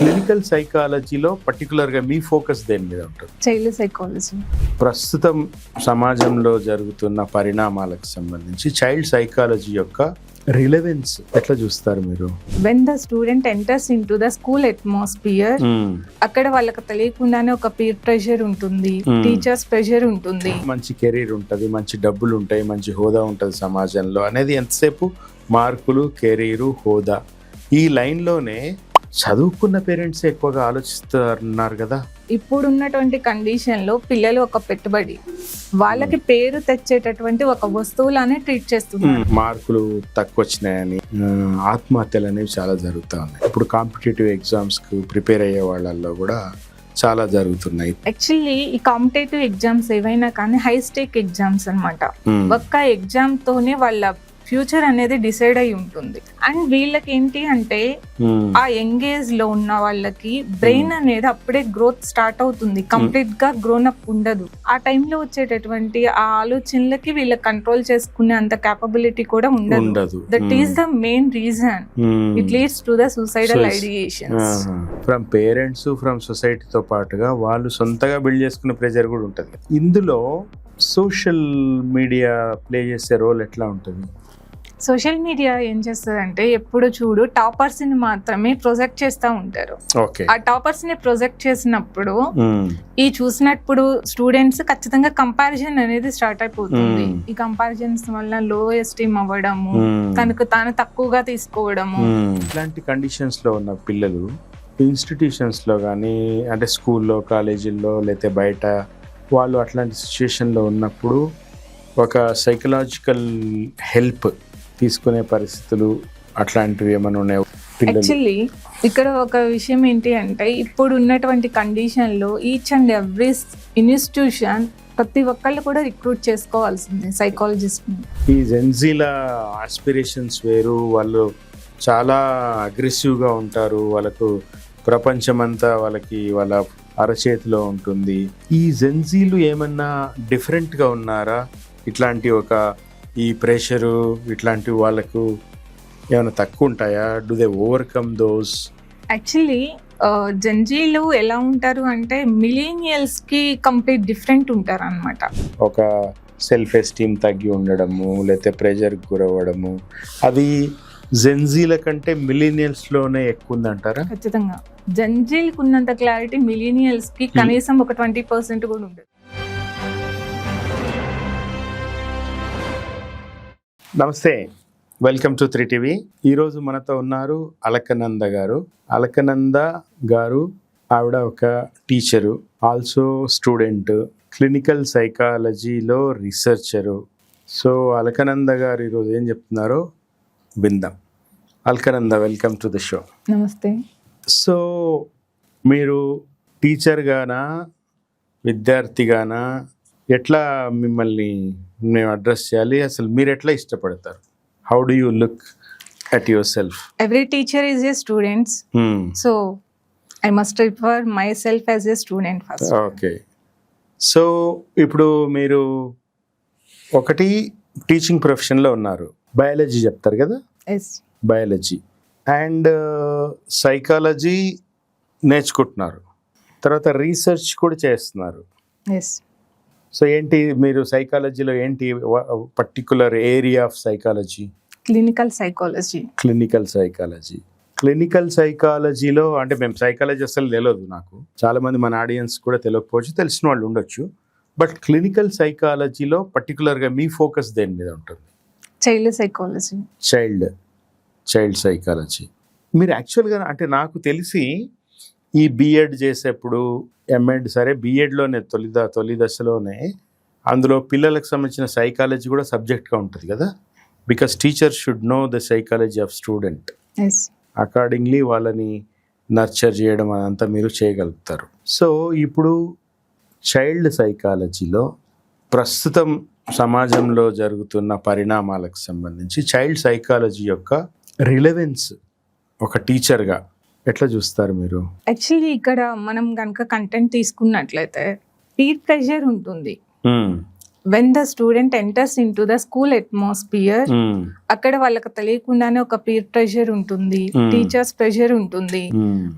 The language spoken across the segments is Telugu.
క్లినికల్ సైకాలజీలో పర్టికులర్గా మీ ఫోకస్ దేని మీద ఉంటుంది? Child psychology. ప్రస్తుతం సమాజంలో జరుగుతున్న పరిణామాలకు సంబంధించి చైల్డ్ సైకాలజీ యొక్క రిలవెన్స్ ఎట్లా చూస్తారు మీరు? When the student enters in to the school atmosphere, అక్కడ వాళ్ళకి తెలియకుండానే ఒక పీర్ ప్రెషర్ ఉంటుంది, టీచర్స్ ప్రెషర్ ఉంటుంది, మంచి కెరీర్ ఉంటుంది, మంచి డబ్బులు ఉంటాయి, మంచి హోదా ఉంటుంది సమాజంలో అనేది ఎంతసేపు మార్కులు, కెరీరు, హోదా ఈ లైన్లోనే చదువుకున్న పేరెంట్స్ ఎక్కువగా ఆలోచిస్తున్నారు కదా. ఇప్పుడు ఉన్నటువంటి కండిషన్ లో పిల్లలు ఒక పెట్టుబడి, వాళ్ళకి పేరు తెచ్చేటటువంటి ఒక వస్తువులానే ట్రీట్ చేస్తున్నారు. మార్కులు తక్కువ వచ్చినాయని ఆత్మహత్యలు అనేవి చాలా జరుగుతూ ఉన్నాయి. ఇప్పుడు కాంపిటేటివ్ ఎగ్జామ్స్ కు ప్రిపేర్ అయ్యే వాళ్ళల్లో కూడా చాలా జరుగుతున్నాయి. యాక్చువల్లీ ఈ కాంపిటేటివ్ ఎగ్జామ్స్ ఏవైనా కానీ హై స్టేక్ ఎగ్జామ్స్ అన్నమాట. ఒక్క ఎగ్జామ్ తోనే వాళ్ళ ఫ్యూచర్ అనేది డిసైడ్ అయి ఉంటుంది. అండ్ వీళ్ళకి ఏంటి అంటే ఆ యంగ్ ఏజ్ లో ఉన్న వాళ్ళకి బ్రెయిన్ అనేది అప్పుడే గ్రోత్ స్టార్ట్ అవుతుంది, కంప్లీట్ గా గ్రోన్ అప్ ఉండదు. ఆ టైంలో వచ్చేటటువంటి ఆ ఆలోచనలకి వీళ్ళకి కంట్రోల్ చేసుకునే అంత కేపబిలిటీ కూడా ఉండదు. That is the main reason it leads to the suicidal ideations from parents, from సొసైటీతో పాటుగా వాళ్ళు సొంతగా బిల్డ్ చేసుకునే ప్రెజర్ కూడా ఉంటుంది. ఇందులో సోషల్ మీడియా ప్లే చేసే రోల్ ఎట్లా ఉంటుంది? సోషల్ మీడియా ఏం చేస్తుందంటే ఎప్పుడు చూడు టాపర్స్ ని మాత్రమే ప్రొజెక్ట్ చేస్తూ ఉంటారు. ఆ టాపర్స్ ని ప్రొజెక్ట్ చేసినప్పుడు ఈ చూసినప్పుడు స్టూడెంట్స్ ఖచ్చితంగా కంపారిజన్ అనేది స్టార్ట్ అయిపోతుంది. ఈ కంపారిజన్స్ వల్ల లో ఎస్టీమ్ అవ్వడము, తనకు తాను తక్కువగా తీసుకోవడము. ఇలాంటి కండిషన్స్ లో ఉన్న పిల్లలు ఇన్స్టిట్యూషన్స్ లో కానీ అంటే స్కూల్లో, కాలేజీల్లో లేకపోతే బయట వాళ్ళు అట్లాంటి సిచ్యుయేషన్లో ఉన్నప్పుడు ఒక సైకలాజికల్ హెల్ప్ తీసుకునే పరిస్థితులు అట్లాంటివి ఏమైనా ఉన్నాయి? యాక్చువల్లీ ఇక్కడ ఒక విషయం ఏంటి అంటే ఇప్పుడు ఉన్నటువంటి కండిషన్లో ఈచ్ అండ్ ఎవ్రీ ఇన్స్టిట్యూషన్ ప్రతి ఒక్కళ్ళు కూడా రిక్రూట్ చేసుకోవాల్సిందే సైకాలజిస్ట్. ఈ జెన్జీల ఆస్పిరేషన్స్ వేరు, వాళ్ళు చాలా అగ్రెసివ్గా ఉంటారు, వాళ్ళకు ప్రపంచమంతా వాళ్ళ అరచేతిలో ఉంటుంది. ఈ జెన్జీలు ఏమన్నా డిఫరెంట్గా ఉన్నారా? ఇట్లాంటి ఒక ఈ ప్రెషరు ఇట్లాంటి వాళ్ళకు ఏమైనా తక్కువ ఉంటాయా? Do they overcome those? Actually జెన్జీలు ఎలా ఉంటారు అంటే మిలీనియల్స్ కి కంప్లీట్ డిఫరెంట్ ఉంటారు అన్నమాట. ఒక సెల్ఫ్ ఎస్టీమ్ తగ్గి ఉండడము, లేకపోతే ప్రెషర్కి గురవ్వడము, అది జెన్జీల కంటే మిలీనియల్స్ లోనే ఎక్కువ ఉందంటారా? ఖచ్చితంగా జెన్జీలకు ఉన్నంత క్లారిటీ మిలీనియల్స్ కి కనీసం ఒక 20% కూడా ఉండదు. నమస్తే, వెల్కమ్ టు 3TV. ఈరోజు మనతో ఉన్నారు అలకనంద గారు. అలకనంద గారు ఆవిడ ఒక టీచరు, ఆల్సో స్టూడెంట్, క్లినికల్ సైకాలజీలో రీసెర్చరు. సో అలకనంద గారు ఈరోజు ఏం చెప్తున్నారో విందాం. Alakananda, welcome to the show. నమస్తే. సో మీరు టీచర్గానా, విద్యార్థిగానా, ఎట్లా మిమ్మల్ని మేము అడ్రస్ చేయాలి? అసలు మీరు ఎట్లా ఇష్టపడతారు? How do you look at your self? Every teacher is a students, so I must refer my self as a student first. Okay. So ఇప్పుడు మీరు ఒకటి టీచింగ్ ప్రొఫెషన్లో ఉన్నారు, బయాలజీ చెప్తారు కదా, బయాలజీ అండ్ సైకాలజీ నేర్చుకుంటున్నారు, తర్వాత రీసెర్చ్ కూడా చేస్తున్నారు. సో ఏంటి మీరు సైకాలజీలో ఏంటి particular area of psychology? Clinical psychology. Clinical psychology. క్లినికల్ సైకాలజీలో అంటే మేము సైకాలజీ అసలు తెలియదు, నాకు చాలా మంది మన ఆడియన్స్ కూడా తెలియకపోవచ్చు, తెలిసిన వాళ్ళు ఉండొచ్చు. బట్ క్లినికల్ సైకాలజీలో పర్టికులర్గా మీ ఫోకస్ దేని మీద ఉంటుంది? Child psychology. Child psychology. మీరు యాక్చువల్గా అంటే నాకు తెలిసి ఈ బిఎడ్ చేసేప్పుడు, ఎంఎడ్ సరే బిఎడ్లోనే తొలి దశలోనే అందులో పిల్లలకు సంబంధించిన సైకాలజీ కూడా సబ్జెక్ట్గా ఉంటుంది కదా, because teacher should know the psychology of student. Accordingly వాళ్ళని నర్చర్ చేయడం అదంతా మీరు చేయగలుగుతారు. సో ఇప్పుడు చైల్డ్ సైకాలజీలో ప్రస్తుతం సమాజంలో జరుగుతున్న పరిణామాలకు సంబంధించి చైల్డ్ సైకాలజీ యొక్క రిలవెన్స్ ఒక టీచర్గా ఎట్లా చూస్తారు మీరు? యాక్చువల్లీ ఇక్కడ మనం కనుక కంటెంట్ తీసుకున్నట్లయితే పీర్ ప్రెషర్ ఉంటుంది, when the student enters in to the school atmosphere, అక్కడ వాళ్ళకి తెలియకుండానే ఒక పీర్ ప్రెషర్ ఉంటుంది, టీచర్స్ ప్రెషర్ ఉంటుంది,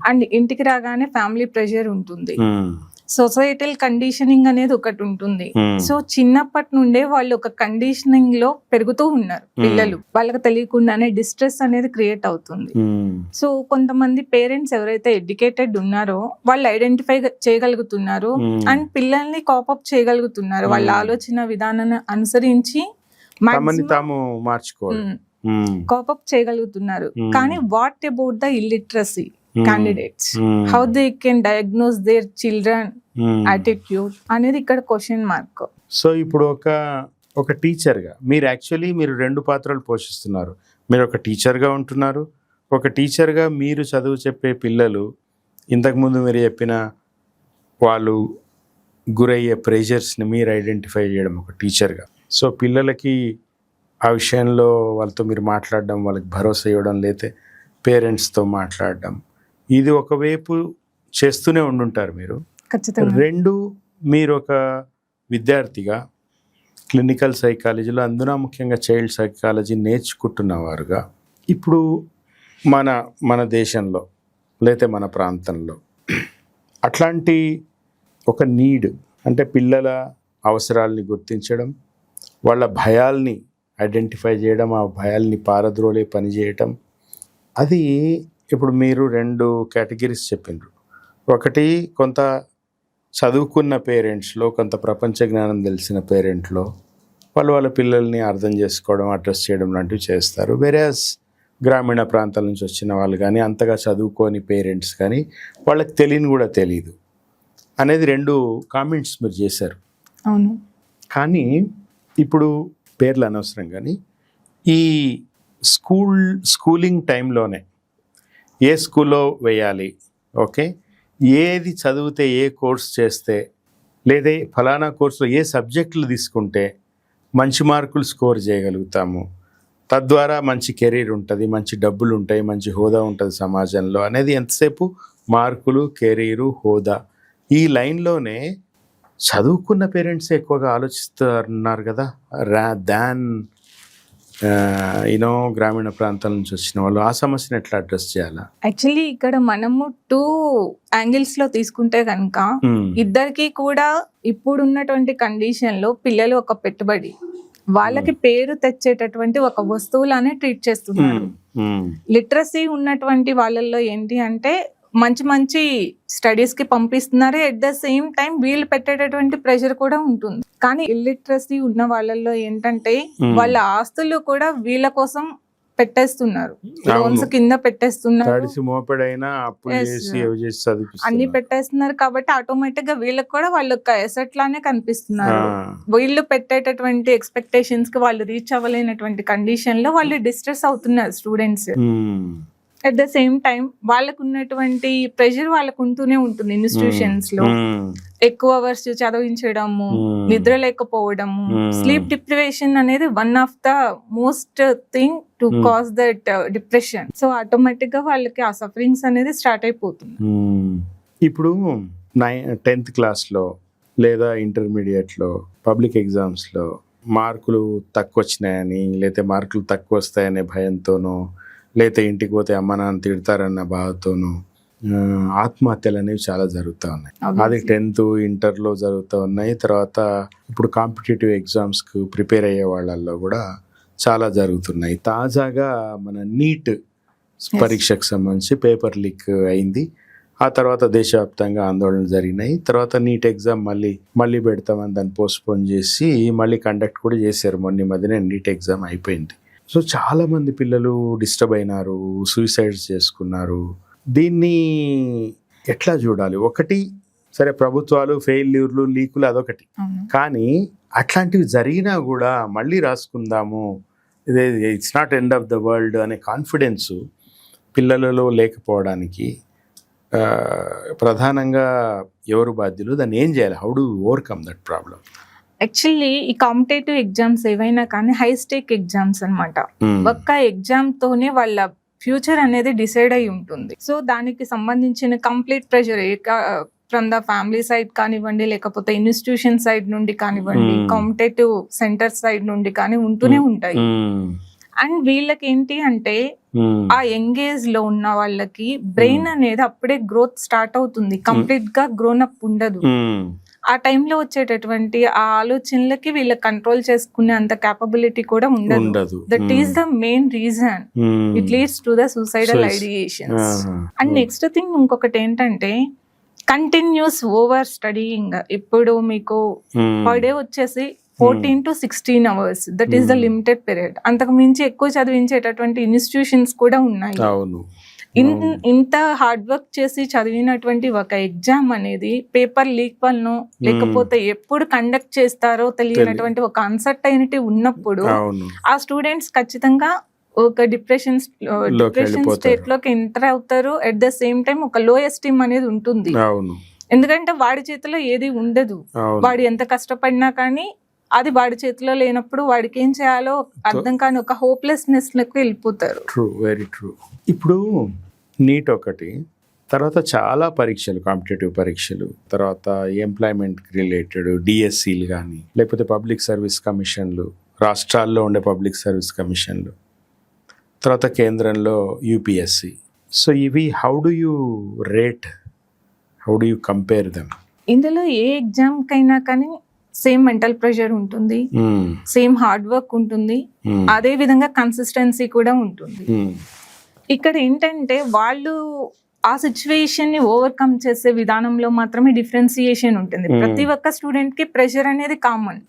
అండ్ ఇంటికి రాగానే ఫ్యామిలీ ప్రెషర్ ఉంటుంది, సొసైటల్ కండిషనింగ్ అనేది ఒకటి ఉంటుంది. సో చిన్నప్పటి నుండే వాళ్ళు ఒక కండిషనింగ్ లో పెరుగుతూ ఉన్నారు పిల్లలు, వాళ్ళకి తెలియకుండానే డిస్ట్రెస్ అనేది క్రియేట్ అవుతుంది. సో కొంతమంది పేరెంట్స్ ఎవరైతే ఎడ్యుకేటెడ్ ఉన్నారో వాళ్ళు ఐడెంటిఫై చేయగలుగుతున్నారు అండ్ పిల్లల్ని కాపప్ చేయగలుగుతున్నారు, వాళ్ళ ఆలోచన విధానాన్ని అనుసరించి కాపప్ చేయగలుగుతున్నారు. కానీ what about the illiteracy candidates, how they can diagnose their children attitude అనేది ఇక్కడ క్వశ్చన్ మార్క్. సో ఇప్పుడు ఒక టీచర్గా మీరు రెండు పాత్రలు పోషిస్తున్నారు. మీరు ఒక టీచర్గా ఉంటున్నారు, ఒక టీచర్గా మీరు చదువు చెప్పే పిల్లలు ఇంతకుముందు మీరు చెప్పిన వాళ్ళు గురయ్యే ప్రెషర్స్ని మీరు ఐడెంటిఫై చేయడం ఒక టీచర్గా. సో పిల్లలకి ఆ విషయంలో వాళ్ళతో మీరు మాట్లాడడం, వాళ్ళకి భరోసా ఇవ్వడం, లేతే పేరెంట్స్తో మాట్లాడడం, ఇది ఒకవైపు చేస్తూనే ఉండుంటారు మీరు. రెండు, మీరు ఒక విద్యార్థిగా క్లినికల్ సైకాలజీలో, అందున ముఖ్యంగా చైల్డ్ సైకాలజీ నేర్చుకుంటున్నవారుగా ఇప్పుడు మన దేశంలో లేతే మన ప్రాంతంలో అట్లాంటి ఒక నీడ్, అంటే పిల్లల అవసరాలని గుర్తించడం, వాళ్ళ భయాల్ని ఐడెంటిఫై చేయడం, ఆ భయాల్ని పారద్రోలే పని చేయటం, అది ఇప్పుడు మీరు రెండు కేటగిరీస్ చెప్పిండ్రు. ఒకటి కొంత చదువుకున్న పేరెంట్స్లో, కొంత ప్రపంచ జ్ఞానం తెలిసిన పేరెంట్లో వాళ్ళ పిల్లల్ని అర్థం చేసుకోవడం, అడ్రస్ చేయడం లాంటివి చేస్తారు. వేరేస్ గ్రామీణ ప్రాంతాల నుంచి వచ్చిన వాళ్ళు కానీ, అంతగా చదువుకోని పేరెంట్స్ కానీ, వాళ్ళకి తెలియదు అనేది రెండు కామెంట్స్ మీరు చేశారు. అవును. కానీ ఇప్పుడు పేర్లు అనవసరం, కానీ ఈ స్కూలింగ్ టైంలోనే ఏ స్కూల్లో వేయాలి, ఓకే, ఏది చదివితే, ఏ కోర్స్ చేస్తే, లేదా ఫలానా కోర్సులో ఏ సబ్జెక్టులు తీసుకుంటే మంచి మార్కులు స్కోర్ చేయగలుగుతాము, తద్వారా మంచి కెరీర్ ఉంటుంది, మంచి డబ్బులు ఉంటాయి, మంచి హోదా ఉంటుంది సమాజంలో అనేది ఎంతసేపు మార్కులు, కెరీరు, హోదా, ఈ లైన్లోనే చదువుకున్న పేరెంట్స్ ఎక్కువగా ఆలోచిస్తున్నారు కదా, దాన్ గ్రామీణ ప్రాంతాల నుంచి వచ్చిన వాళ్ళు. ఆ సమస్యను ఎట్లా అడ్రస్ చేయాలా? యాక్చువల్లీ ఇక్కడ మనము 2 యాంగిల్స్ లో తీసుకుంటే కనుక ఇద్దరికి కూడా ఇప్పుడున్నటువంటి కండిషన్ లో పిల్లలు ఒక పెట్టుబడి, వాళ్ళకి పేరు తెచ్చేటటువంటి ఒక వస్తువులానే ట్రీట్ చేస్తున్నారు. లిటరసీ ఉన్నటువంటి వాళ్ళల్లో ఏంటి అంటే మంచి స్టడీస్ కి పంపిస్తున్నారు, ఎట్ ద సేమ్ టైం వీళ్ళు పెట్టేటటువంటి ప్రెషర్ కూడా ఉంటుంది. కానీ ఇల్లిటరసీ ఉన్న వాళ్ళల్లో ఏంటంటే వాళ్ళ ఆస్తులు కూడా వీళ్ళ కోసం పెట్టేస్తున్నారు, లోన్స్ కింద పెట్టేస్తున్నారు, అన్ని పెట్టేస్తున్నారు. కాబట్టి ఆటోమేటిక్ గా వీళ్ళకి కూడా వాళ్ళు ఒక ఎసెట్ లానే కనిపిస్తున్నారు. వీళ్ళు పెట్టేటటువంటి ఎక్స్పెక్టేషన్స్ కి వాళ్ళు రీచ్ అవ్వలేనటువంటి కండిషన్ లో వాళ్ళు డిస్ట్రెస్ అవుతున్నారు students. At the same time వాళ్ళకు ఉన్నటువంటి ప్రెషర్ వాళ్ళకు ఉంటూనే ఉంటుంది. ఇన్స్టిట్యూషన్స్ లో ఎక్కువ అవర్స్ చదివించడము, నిద్ర లేకపోవడము, స్లీప్ డిప్రివేషన్ అనేది one of the most thing to cause that depression. So automatic గా వాళ్ళకి ఆ సఫరింగ్స్ అనేది స్టార్ట్ అయిపోతుంది. ఇప్పుడు 10th క్లాస్లో లేదా ఇంటర్మీడియట్లో పబ్లిక్ ఎగ్జామ్స్లో మార్కులు తక్కువ వచ్చినాయని, లేకపోతే మార్కులు తక్కువ వస్తాయనే భయంతోనో, లేతే ఇంటికి పోతే అమ్మ నాన్న తిడతారన్న బాధతోనూ ఆత్మహత్యలు అనేవి చాలా జరుగుతూ ఉన్నాయి. అది 10th, ఇంటర్లో జరుగుతూ ఉన్నాయి. తర్వాత ఇప్పుడు కాంపిటేటివ్ ఎగ్జామ్స్కి ప్రిపేర్ అయ్యే వాళ్ళల్లో కూడా చాలా జరుగుతున్నాయి. తాజాగా మన నీట్ పరీక్షకు సంబంధించి పేపర్ లీక్ అయింది. ఆ తర్వాత దేశవ్యాప్తంగా ఆందోళనలు జరిగినాయి. తర్వాత నీట్ ఎగ్జామ్ మళ్ళీ పెడతామని దాన్ని పోస్ట్పోన్ చేసి మళ్ళీ కండక్ట్ కూడా చేశారు. మొన్న మధ్యనే నీట్ ఎగ్జామ్ అయిపోయింది. సో చాలామంది పిల్లలు డిస్టర్బ్ అయినారు, సూసైడ్స్ చేసుకున్నారు. దీన్ని ఎట్లా చూడాలి? ఒకటి సరే, ప్రభుత్వాలు ఫెయిల్యూర్లు, లీకులు అదొకటి, కానీ అట్లాంటివి జరిగినా కూడా మళ్ళీ రాసుకుందాము, it's not end of the world అనే కాన్ఫిడెన్స్ పిల్లలలో లేకపోవడానికి ప్రధానంగా ఎవరు బాధ్యులు? దాన్ని ఏం చేయాలి? How do overcome that problem? Actually ఈ కాంపిటేటివ్ ఎగ్జామ్స్ ఏవైనా కానీ హై స్టేక్ ఎగ్జామ్స్ అన్నమాట. ఒక్క ఎగ్జామ్ తోనే వాళ్ళ ఫ్యూచర్ అనేది డిసైడ్ అయి ఉంటుంది. సో దానికి సంబంధించిన complete from the family side కానివ్వండి, లేకపోతే ఇన్స్టిట్యూషన్ సైడ్ నుండి కానివ్వండి, కాంపిటేటివ్ సెంటర్ సైడ్ నుండి కానీ ఉంటూనే ఉంటాయి. అండ్ వీళ్ళకి ఏంటి అంటే ఆ యంగ్ ఏజ్ లో ఉన్న వాళ్ళకి బ్రెయిన్ అనేది అప్పుడే గ్రోత్ స్టార్ట్ అవుతుంది, కంప్లీట్ గా గ్రోన్ అప్ ఉండదు. ఆ టైంలో వచ్చేటటువంటి ఆ ఆలోచనలకి వీళ్ళ కంట్రోల్ చేసుకునే అంత క్యాపబిలిటీ కూడా ఉండదు. That is the main reason it leads to the suicidal ideations. And next thing ఇంకొకటి ఏంటంటే కంటిన్యూస్ ఓవర్ స్టడీయింగ్. ఇప్పుడు మీకు పర్ డే వచ్చేసి 14 to 16 hours, that is the limited period. అంతకు మించి ఎక్కువ చదివించేటటువంటి ఇన్స్టిట్యూషన్స్ కూడా ఉన్నాయి. ఇంత హార్డ్ వర్క్ చేసి చదివినటువంటి ఒక ఎగ్జామ్ అనేది పేపర్ లీక్ వల్ల లేకపోతే ఎప్పుడు కండక్ట్ చేస్తారో తెలియనటువంటి ఒక అన్సర్టైనిటీ ఉన్నప్పుడు ఆ స్టూడెంట్స్ ఖచ్చితంగా ఒక డిప్రెషన్ స్టేట్ లోకి ఎంటర్ అవుతారు. ఎట్ ద సేమ్ టైం ఒక లో ఎస్టీమ్ అనేది ఉంటుంది, ఎందుకంటే వాడి చేతిలో ఏది ఉండదు. వాడు ఎంత కష్టపడినా కానీ అది వాడి చేతిలో లేనప్పుడు వాడికి ఏం చేయాలో అర్థం కాని ఒక హోప్లెస్నెస్ లకు వెళ్ళిపోతారు. True, very true. ఇప్పుడు నీట్ ఒకటి, తర్వాత చాలా పరీక్షలు, కాంపిటేటివ్ పరీక్షలు, తర్వాత ఎంప్లాయ్మెంట్ రిలేటెడ్ డిఎస్సీలు కానీ, లేకపోతే పబ్లిక్ సర్వీస్ కమిషన్లు, రాష్ట్రాల్లో ఉండే పబ్లిక్ సర్వీస్ కమిషన్లు, తర్వాత కేంద్రంలో యూపీఎస్సి. సో ఇవి how do you rate, how do you compare them? ఇందులో ఏ ఎగ్జామ్ కైనా కానీ సేమ్ మెంటల్ ప్రెషర్ ఉంటుంది, సేమ్ హార్డ్ వర్క్ ఉంటుంది, అదే విధంగా కన్సిస్టెన్సీ కూడా ఉంటుంది. ఇక్కడ ఏంటంటే వాళ్ళు ఆ సిచ్యువేషన్ ని ఓవర్కమ్ చేసే విధానంలో మాత్రమే డిఫరెన్సియేషన్ ఉంటుంది. ప్రతి ఒక్క స్టూడెంట్ కి ప్రెషర్ అనేది కామన్,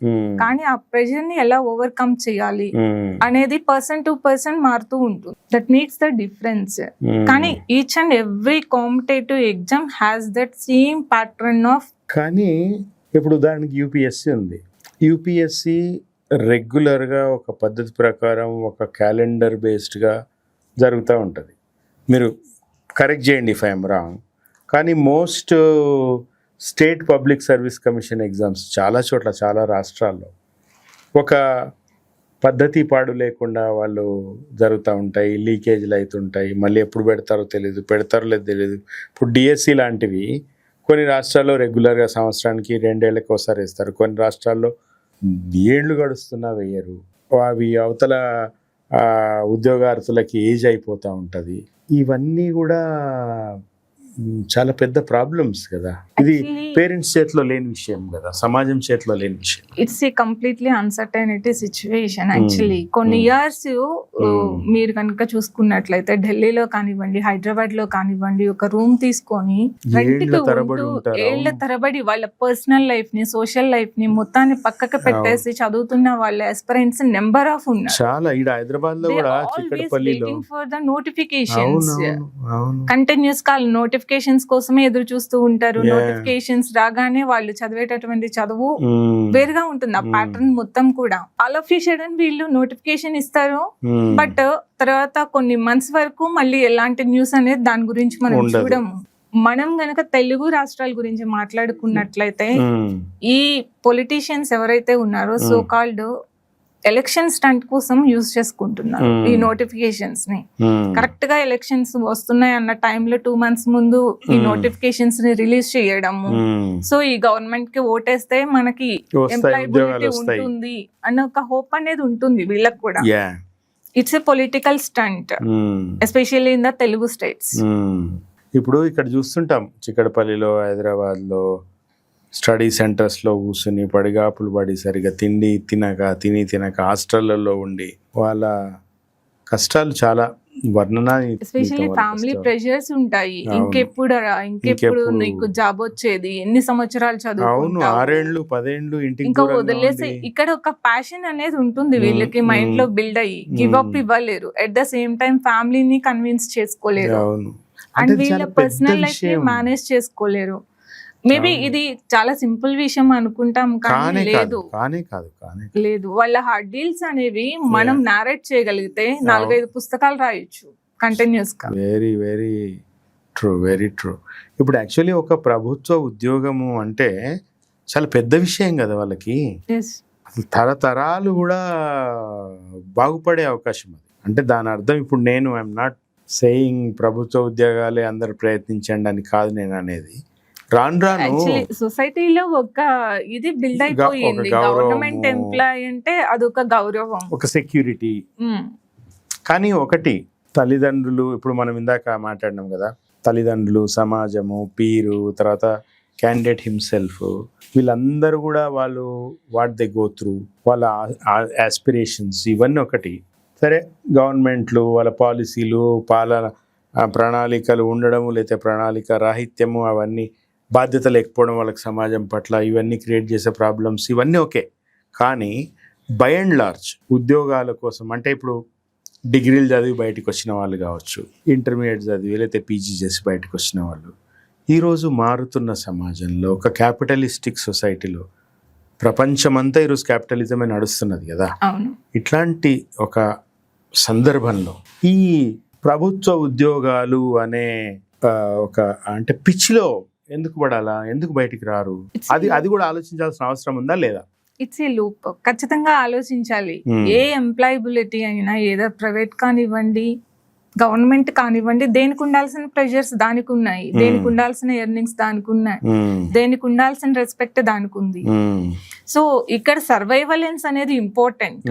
కానీ ఆ ప్రెషర్ ని ఎలా ఓవర్కమ్ చేయాలి అనేది పర్సన్ టు పర్సన్ మారుతూ ఉంటుంది. That makes the difference. కానీ each and every competitive exam has that same pattern of. కానీ ఇప్పుడు ఉదాహరణకి యూపీఎస్సి ఉంది. యూపీఎస్సి రెగ్యులర్గా ఒక పద్ధతి ప్రకారం ఒక క్యాలెండర్ బేస్డ్గా జరుగుతూ ఉంటుంది. మీరు కరెక్ట్ చేయండి ఇఫ్ ఐఎమ్ రాంగ్. కానీ most state public service commission exams చాలా చోట్ల, చాలా రాష్ట్రాల్లో ఒక పద్ధతి పాడు లేకుండా వాళ్ళు జరుగుతూ ఉంటాయి, లీకేజ్లు అవుతుంటాయి. మళ్ళీ ఎప్పుడు పెడతారో పెడతారో లేదు తెలియదు. ఇప్పుడు డిఎస్సి లాంటివి కొన్ని రాష్ట్రాల్లో రెగ్యులర్గా సంవత్సరానికి 2 ఏళ్ళకి ఒకసారి వేస్తారు, కొన్ని రాష్ట్రాల్లో ఏళ్ళు గడుస్తున్నా వేయరు. అవి అవతల ఉద్యోగార్థులకి ఏజ్ అయిపోతూ ఉంటుంది. ఇవన్నీ కూడా చాలా పెద్ద ప్రాబ్లమ్స్ కదా. ఇది పేరెంట్స్ చేతిలో లేని విషయం కదా, సమాజం చేతిలో లేని విషయం. It's a completely uncertainty situation actually. కొన్ని ఇయర్స్ మీరు కనుక చూసుకున్నట్లయితే ఢిల్లీలో కానివ్వండి, హైదరాబాద్ లో కానివ్వండి, ఒక రూమ్ తీసుకొని ఏళ్ల తరబడి వాళ్ళ పర్సనల్ లైఫ్ ని, సోషల్ లైఫ్ ని మొత్తాన్ని పక్కకు పెట్టేసి చదువుతున్న వాళ్ళ ఆస్పిరెంట్స్ నెంబర్ ఆఫ్ ఉన్నారు. చాలా ఈడ హైదరాబాద్ లో కూడా చిక్కడపల్లిలో ఫర్ ద నోటిఫికేషన్స్, కంటిన్యూస్ గా నోటిఫికేషన్స్ కోసమే ఎదురు చూస్తూ ఉంటారు. నోటిఫికేషన్స్ రాగానే వాళ్ళు చదివేటటువంటి చదువు వేరుగా ఉంటుంది. ఆ ప్యాటర్న్ మొత్తం కూడా ఆల్ ఆఫ్ సడన్ వీళ్ళు నోటిఫికేషన్ ఇస్తారు, బట్ తర్వాత కొన్ని మంత్స్ వరకు మళ్ళీ ఎలాంటి న్యూస్ అనేది దాని గురించి మనం చూడము. మనం గనక తెలుగు రాష్ట్రాల గురించి మాట్లాడుకున్నట్లయితే ఈ పొలిటీషియన్స్ ఎవరైతే ఉన్నారో సో కాల్డ్ ఎలక్షన్ స్టంట్ కోసం యూజ్ చేసుకుంటున్నారు ఈ నోటిఫికేషన్స్ ని. కరెక్ట్ గా ఎలక్షన్స్ వస్తున్నాయి అన్న టైంలో 2 months ముందు ఈ నోటిఫికేషన్స్ ని రిలీజ్ చేయడము. సో ఈ గవర్నమెంట్ కి ఓటేస్తే మనకి ఎంప్లాయబిలిటీ ఉంటుంది అన్న ఒక హోప్ అనేది ఉంటుంది వీళ్ళకి కూడా. It's a political stunt, especially in the Telugu states. ఇప్పుడు ఇక్కడ చూస్తుంటాం చిక్కడపల్లిలో, హైదరాబాద్లో స్టడీ సెంటర్స్లో కూర్చుని పడిగాపులు పడి సరిగా తిని తినక హాస్టళ్లలో ఉండి వాళ్ళ కష్టాలు చాలా ఎస్పెషల్లీ ఫ్యామిలీ ప్రెషర్స్ ఉంటాయి. ఇంకెప్పుడు నీకు జాబ్ వచ్చేది, ఎన్ని సంవత్సరాలు చదువు, 6 ఏళ్ళు 10 ఏళ్ళు ఇంటికి ఇంకా వదిలేసి. ఇక్కడ ఒక ప్యాషన్ అనేది ఉంటుంది వీళ్ళకి మైండ్ లో బిల్డ్ అయ్యి, గివ్ అప్ ఇవ్వలేరు. ఎట్ ద సేమ్ టైం ఫ్యామిలీని కన్విన్స్ చేసుకోలేరు, అండ్ వీళ్ళ పర్సనల్ లైఫ్ ని మేనేజ్ చేసుకోలేరు. మేబీ ఇది చాలా సింపుల్ విషయం అనుకుంటాం, కానీ లేదు. వాళ్ళ హార్డ్ డీల్స్ అనేవి మనం నారేట్ చేయగలిగితే 4-5 పుస్తకాలు రాయొచ్చు కంటిన్యూస్ గా. Very very true, very true. ఇప్పుడు యాక్చువల్లీ ఒక ప్రభుత్వ ఉద్యోగము అంటే చాలా పెద్ద విషయం కదా వాళ్ళకి. తరతరాలు కూడా బాగుపడే అవకాశం అది. అంటే దాని అర్థం ఇప్పుడు నేను ఐఎమ్ నాట్ సేయింగ్ ప్రభుత్వ ఉద్యోగాలే అందరు ప్రయత్నించండి అని కాదు నేను అనేది. రాను రాను యాక్చువల్లీ సొసైటీలో ఒక ఇది బిల్డ్ అయిపోయింది. గౌరవము. గవర్నమెంట్ ఎంప్లాయీ అంటే అదొక గౌరవం. ఒక సెక్యూరిటీ. కానీ ఒకటి, తల్లిదండ్రులు, ఇప్పుడు మనం ఇందాక మాట్లాడినాం కదా, తల్లిదండ్రులు, సమాజము, పీరు, తర్వాత క్యాండిడేట్ హిమ్సెల్ఫ్, వీళ్ళందరూ కూడా వాళ్ళు వాట్ దే గో త్రూ, వాళ్ళ ఆస్పిరేషన్స్, ఇవన్నీ ఒకటి. సరే, గవర్నమెంట్లు వాళ్ళ పాలసీలు, పాలన ప్రణాళికలు ఉండడము, లేకపోతే ప్రణాళిక రాహిత్యము, అవన్నీ బాధ్యత లేకపోవడం వాళ్ళకి సమాజం పట్ల, ఇవన్నీ క్రియేట్ చేసే ప్రాబ్లమ్స్, ఇవన్నీ ఓకే. కానీ బై అండ్ లార్జ్ ఉద్యోగాల కోసం, అంటే ఇప్పుడు డిగ్రీలు చదివి బయటకు వచ్చిన వాళ్ళు కావచ్చు, ఇంటర్మీడియట్ చదివి లేకపోతే పీజీ చేసి బయటకు వచ్చిన వాళ్ళు, ఈరోజు మారుతున్న సమాజంలో, ఒక క్యాపిటలిస్టిక్ సొసైటీలో, ప్రపంచమంతా ఈరోజు క్యాపిటలిజమే నడుస్తున్నది కదా. ఇట్లాంటి ఒక సందర్భంలో ఈ ప్రభుత్వ ఉద్యోగాలు అనే ఒక అంటే పిచ్చిలో ఎందుకు పడాలా, ఎందుకు బయటికి రారు, అది కూడా ఆలోచించాల్సిన అవసరం ఉందా లేదా? It's a loop. ఖచ్చితంగా ఆలోచించాలి. ఏ ఎంప్లాయబిలిటీ అయినా, ఏదో ప్రైవేట్ కానివ్వండి, గవర్నమెంట్ కానివ్వండి, దేనికి ఉండాల్సిన ప్రెషర్స్ దానికి ఉన్నాయి, దేనికి ఉండాల్సిన ఎర్నింగ్స్ దానికి ఉన్నాయి, దేనికి ఉండాల్సిన రెస్పెక్ట్ దానికి ఉంది. సో ఇక్కడ సర్వైవలెన్స్ అనేది ఇంపార్టెంట్.